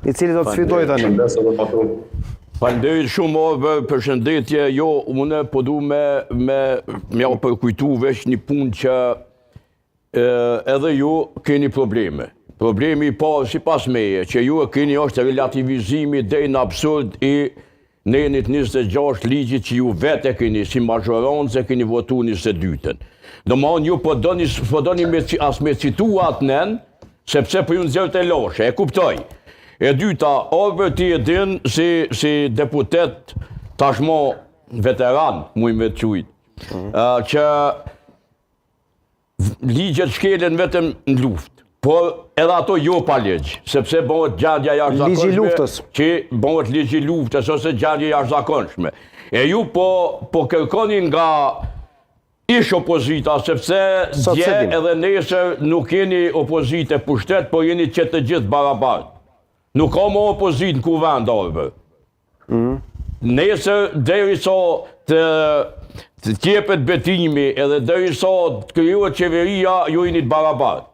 i cili do të sfidoj tani. Falënderit shumë për përshëndetje. Jo, unë po du me ja përkujtu veç një punë që edhe ju keni probleme. Problemi i parë sipas meje, që ju e keni është relativizimi deri në absurd i nenit 26 ligjit që ju vetë keni si mazhorancë keni votu 22-ën. Domthonjë ju po doni as me citu atë nen, sepse po ju nxjerrët e loshe, e kuptoj. E dyta, orë ti e din si deputet tashmo veteran, muj me të qujt, që ligjet shkelen vetëm në luftë. Por edhe ato jo pa ligj, sepse bëhet gjendja jashtëzakonshme, që bëhet ligji luftës ose gjendje jashtëzakonshme. E ju po kërkoni nga ish opozita, sepse dje edhe nesër nuk jeni opozite pushtet, por jeni që të gjithë barabartë. Nuk ka më opozit në kuvend orëve. Nesër deri sa të tjepet betimi edhe deri sa të krijohet qeveria, ju jeni të barabartë.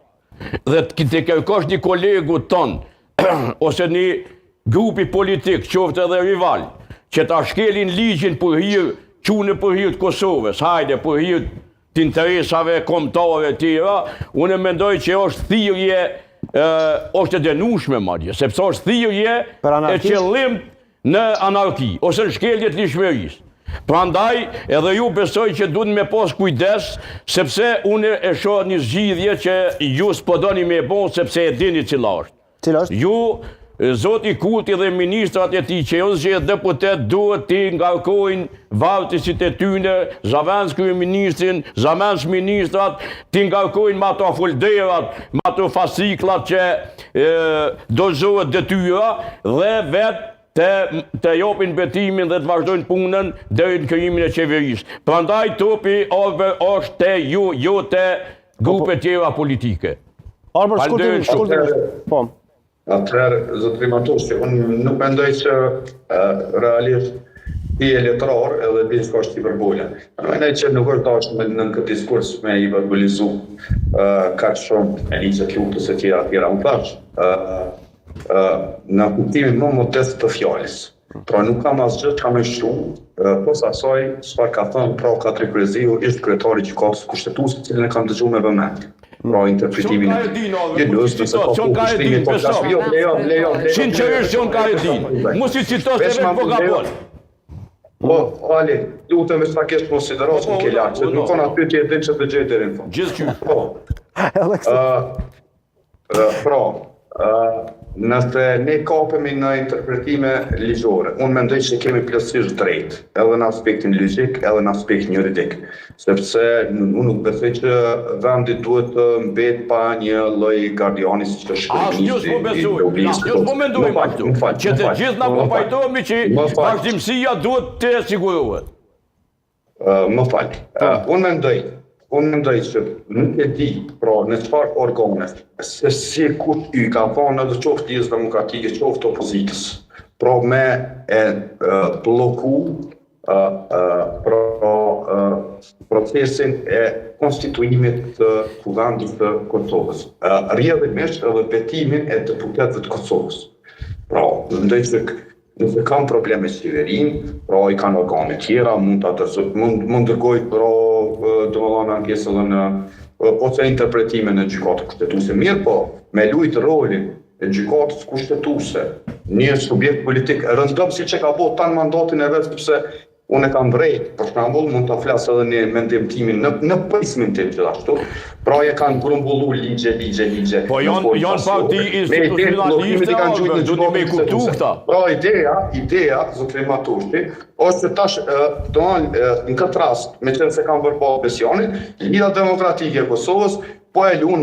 Dhe të kërkosh një kolegu ton, ose një grupi politik, qoftë edhe rival, që ta shkelin ligjin për hir, qunë për hir të Kosovës, hajde për hir të interesave kombëtare të tjera, unë mendoj që është thirrje, është e denueshme madje, sepse është thirrje e qëllim në anarki, ose në shkelje të lishmërisë. Prandaj edhe ju besoj që duhet me pas kujdes, sepse unë e shoh një zgjidhje që ju s'po doni me bon sepse e dini cila është. Cila është? Ju, zoti Kurti dhe ministrat e tij që janë që deputet duhet t'i ngarkojnë vartësit e tyre, zavens kryeministrin, zavens ministrat, t'i ngarkojnë me ato folderat, me ato fasiklat që dorëzohet detyra dhe vetë të jopin betimin dhe të vazhdojnë punën deri në krijimin e qeverisë. Prandaj topi është te ju, jo te grupe tjera politike. Po. Atëherë, zotëri Matoshi, unë nuk mendoj që realisht i letrar edhe bisko është hiperbole. Mendoj që nuk është dashur në këtë diskurs me hiperbolizu kaq shumë e ligjet luftës e tjera. Unë thash, në kuptimin më modest të fjalës. Pra nuk kam asgjë që kam e shumë, pos asaj çfarë ka thënë pra Katri Kryziu, ish kryetari i gjykatës kushtetuese, cilën e kam dëgjuar me vëmendje. Pra interpretimin sinqerisht Jon Karedin. Mos i citos edhe po gabon. Po, Ali, lutem veç ta kesh konsideracë ke lartë, se nuk kanë aty ti e din që të gjej deri në fund. Gjithçka. Po. Nëse ne kapemi në interpretime ligjore, unë mendoj që kemi plotësisht drejt, edhe në aspektin logjik, edhe në aspektin juridik, sepse unë nuk besoj që vendi duhet të mbet pa një lloj gardiani siç është Asnjë s'po mendojmë ashtu. Që të gjithë na po pajtohemi që vazhdimësia duhet të sigurohet. Më fal. Unë mendoj që nuk e di, pra në çfarë organe, se si kush i ka thonë edhe qoftë Lidhës Demokratike, qoftë opozitës, pra me e bloku procesin e konstituimit të kuvendit të Kosovës. Rrjedhimisht edhe betimin e deputetëve të Kosovës. Pra, mendoj që nëse kam probleme me qeverinë, pra i kanë organe tjera, mund dërgoj pra domethënë ankesë edhe në ose interpretime në gjykatë kushtetuese. Mirë po, me lujt rolin e gjykatës kushtetuese, një subjekt politik rëndom siç e ka bërë tan mandatin e vet, sepse unë e kam drejt, për shembull, mund ta flas edhe në mendim timin në prismin tim gjithashtu. Pra e kanë grumbullu ligje. Po janë parti institucionaliste kanë duhet me kuptu këta. Pra ideja, zotëri Matoshi, është tash në këtë rast, me qenë se kanë bërë pa besionin, Lidhja Demokratike e Kosovës po e lun